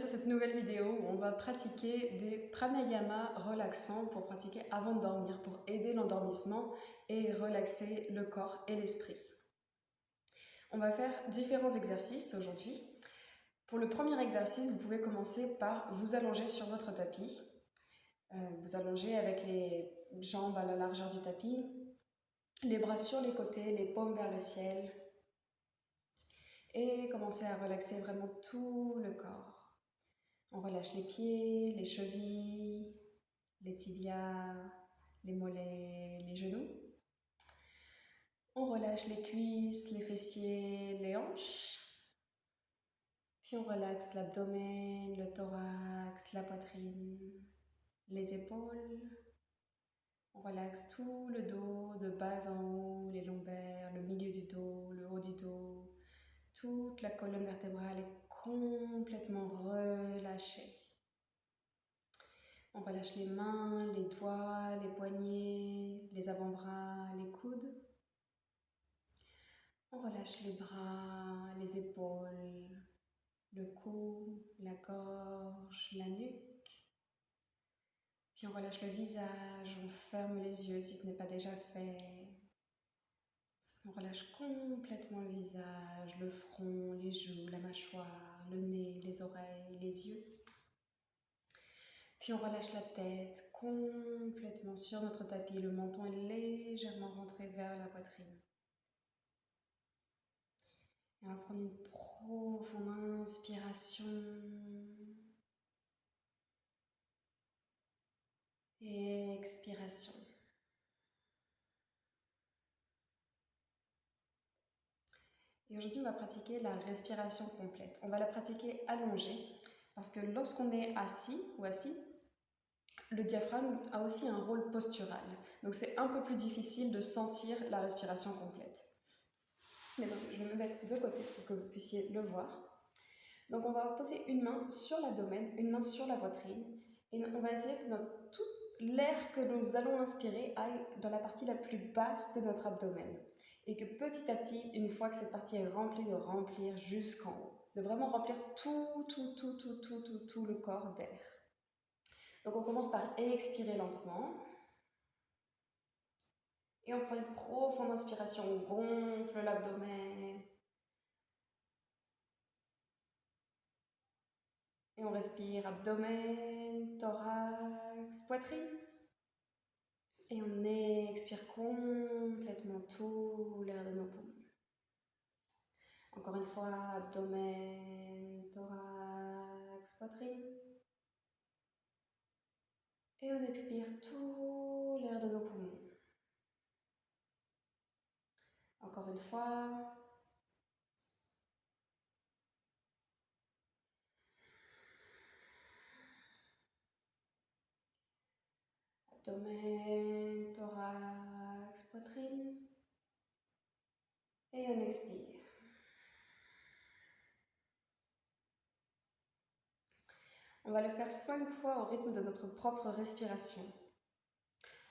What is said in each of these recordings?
sur cette nouvelle vidéo où on va pratiquer des pranayama relaxants pour pratiquer avant de dormir, pour aider l'endormissement et relaxer le corps et l'esprit. On va faire différents exercices aujourd'hui. Pour le premier exercice, vous pouvez commencer par vous allonger sur votre tapis. Vous allongez avec les jambes à la largeur du tapis, les bras sur les côtés, les paumes vers le ciel. Et commencez à relaxer vraiment tout le corps. On relâche les pieds, les chevilles, les tibias, les mollets, les genoux. On relâche les cuisses, les fessiers, les hanches. Puis on relaxe l'abdomen, le thorax, la poitrine, les épaules. On relaxe tout le dos, de bas en haut, les lombaires, le milieu du dos, le haut du dos. Toute la colonne vertébrale est complètement relâchée. On relâche les mains, les doigts, les poignets, les avant-bras, les coudes. On relâche les bras, les épaules, le cou, la gorge, la nuque. Puis on relâche le visage, on ferme les yeux si ce n'est pas déjà fait. On relâche complètement le visage, le front, les joues, la mâchoire, le nez, les oreilles, les yeux. Puis on relâche la tête complètement sur notre tapis. Le menton est légèrement rentré vers la poitrine. Et on va prendre une profonde inspiration. Et expiration. Et aujourd'hui, on va pratiquer la respiration complète. On va la pratiquer allongée parce que lorsqu'on est assis ou assise, le diaphragme a aussi un rôle postural. Donc c'est un peu plus difficile de sentir la respiration complète. Mais donc, je vais me mettre de côté pour que vous puissiez le voir. Donc on va poser une main sur l'abdomen, une main sur la poitrine et on va essayer que tout l'air que nous allons inspirer aille dans la partie la plus basse de notre abdomen et que petit à petit, une fois que cette partie est remplie, de remplir jusqu'en haut, de vraiment remplir tout le corps d'air. Donc on commence par expirer lentement et on prend une profonde inspiration, on gonfle l'abdomen. Et on respire abdomen, thorax, poitrine. Et on expire complètement tout l'air de nos poumons. Encore une fois, abdomen, thorax, poitrine. Et on expire tout l'air de nos poumons. Encore une fois. Abdomen, thorax, poitrine. Et on expire. On va le faire 5 fois au rythme de notre propre respiration.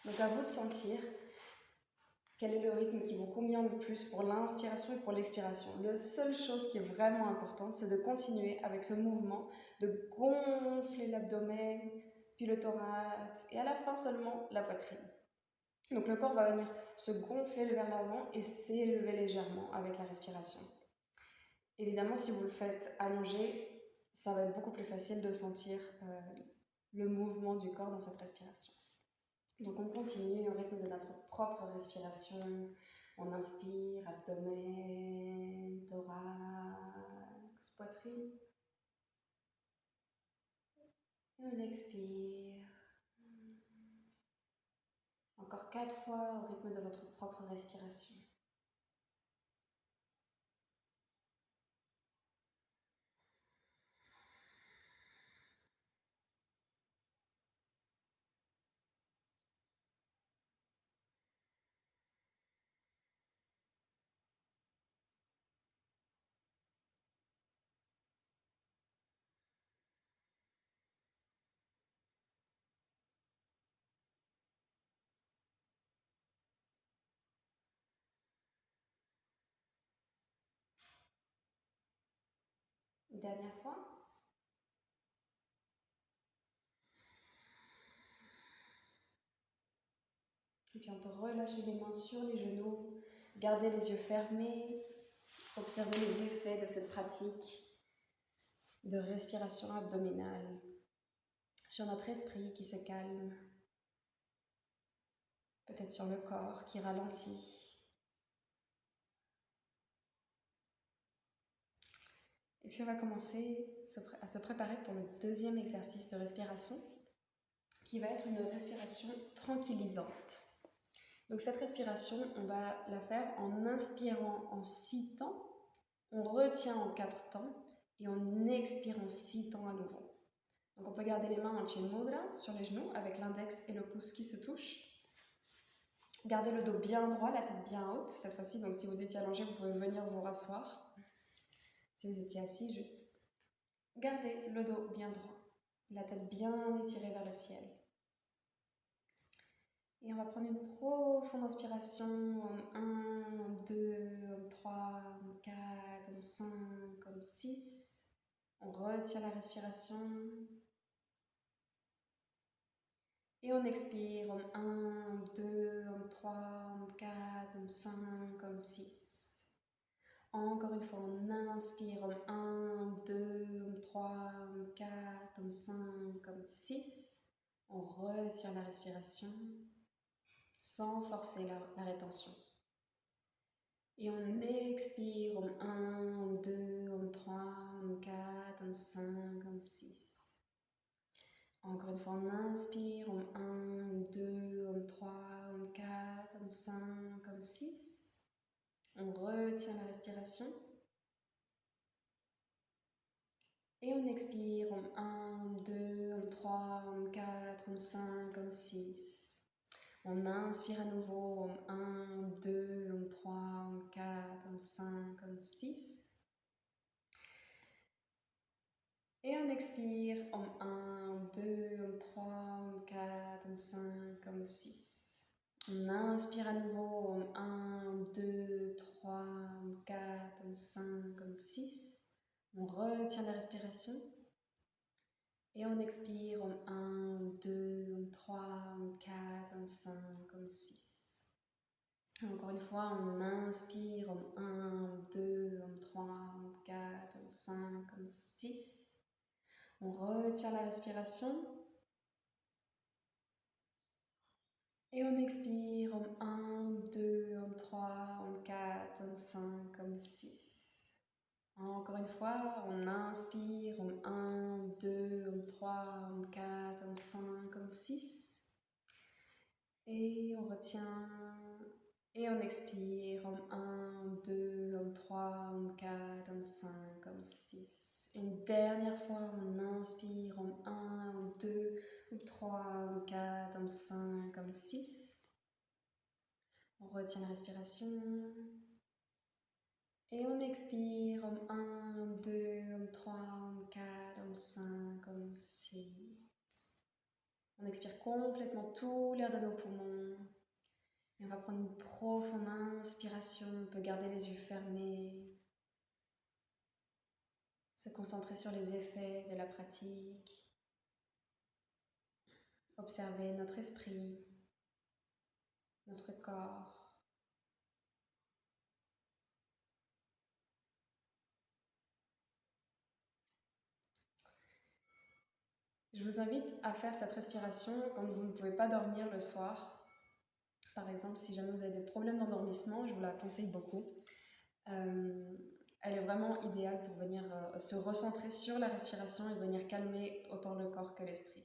Donc à vous de sentir quel est le rythme qui vous convient le plus pour l'inspiration et pour l'expiration. La seule chose qui est vraiment importante, c'est de continuer avec ce mouvement, de gonfler l'abdomen, puis le thorax, et à la fin seulement la poitrine. Donc le corps va venir se gonfler vers l'avant et s'élever légèrement avec la respiration. Évidemment, si vous le faites allongé, ça va être beaucoup plus facile de sentir le mouvement du corps dans cette respiration. Donc on continue au rythme de notre propre respiration. On inspire, abdomen, thorax, poitrine. Et on expire. Encore 4 fois au rythme de votre propre respiration. Dernière fois. puis on peut relâcher les mains sur les genoux, garder les yeux fermés, observer les effets de cette pratique de respiration abdominale sur notre esprit qui se calme, peut-être sur le corps qui ralentit. Et puis on va commencer à se préparer pour le deuxième exercice de respiration, qui va être une respiration tranquillisante. Donc cette respiration, on va la faire en inspirant en 6 temps, on retient en 4 temps et on expire en 6 temps à nouveau. Donc on peut garder les mains en Chin Mudra sur les genoux avec l'index et le pouce qui se touchent. Gardez le dos bien droit, la tête bien haute cette fois-ci. Donc si vous étiez allongé, vous pouvez venir vous rasseoir. Si vous étiez assis, juste gardez le dos bien droit, la tête bien étirée vers le ciel. Et on va prendre une profonde inspiration, 1, 2, 3, 4, 5, 6. On retient la respiration. Et on expire, 1, 2, 3, 4, 5, 6. Encore une fois, on inspire, 1, 2, 3, 4, 5, 6. On retient la respiration sans forcer la rétention. Et on expire, 1, 2, 3, 4, 5, 6. Encore une fois, on inspire, 1, 2, 3, 4, 5, 6. On retient la respiration. Et on expire, 1, 2, 3, 4, 5, 6. On inspire à nouveau, 1, 2, 3, 4, 5, 6. Et on expire en 1, 2, 3, 4, 5, 6. On inspire à nouveau en 1, 2, 3, 4, 5, 6. On retient la respiration. Et on expire en 1, 2, 3, 4, 5, 6. Encore une fois, on inspire en 1, 2, 3, 4, 5, 6. On retient la respiration. Et on expire en 1, 2, 3, 4, 5, 6. Encore une fois, on inspire en 1, 2, 3, 4, 5, 6. Et on retient. Et on expire en 1, 2, 3, 4, 5, 6. Une dernière fois, on inspire en 1, 2, 3, 4, 5, 6. On retient la respiration. Et on expire en 1, 2, 3, 4, 5, 6. On expire complètement tout l'air de nos poumons. Et on va prendre une profonde inspiration. On peut garder les yeux fermés. Se concentrer sur les effets de la pratique. Observer notre esprit, notre corps. Je vous invite à faire cette respiration quand vous ne pouvez pas dormir le soir. Par exemple, si jamais vous avez des problèmes d'endormissement, je vous la conseille beaucoup. Elle est vraiment idéale pour venir se recentrer sur la respiration et venir calmer autant le corps que l'esprit.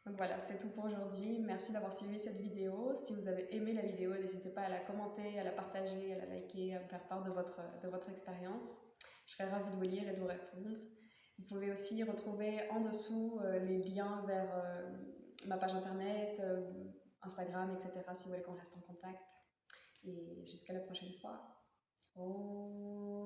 Donc voilà, c'est tout pour aujourd'hui. Merci d'avoir suivi cette vidéo. Si vous avez aimé la vidéo, n'hésitez pas à la commenter, à la partager, à la liker, à me faire part de votre expérience. Je serais ravie de vous lire et de vous répondre. Vous pouvez aussi retrouver en dessous les liens vers ma page internet, Instagram, etc. si vous voulez qu'on reste en contact. Et jusqu'à la prochaine fois. Om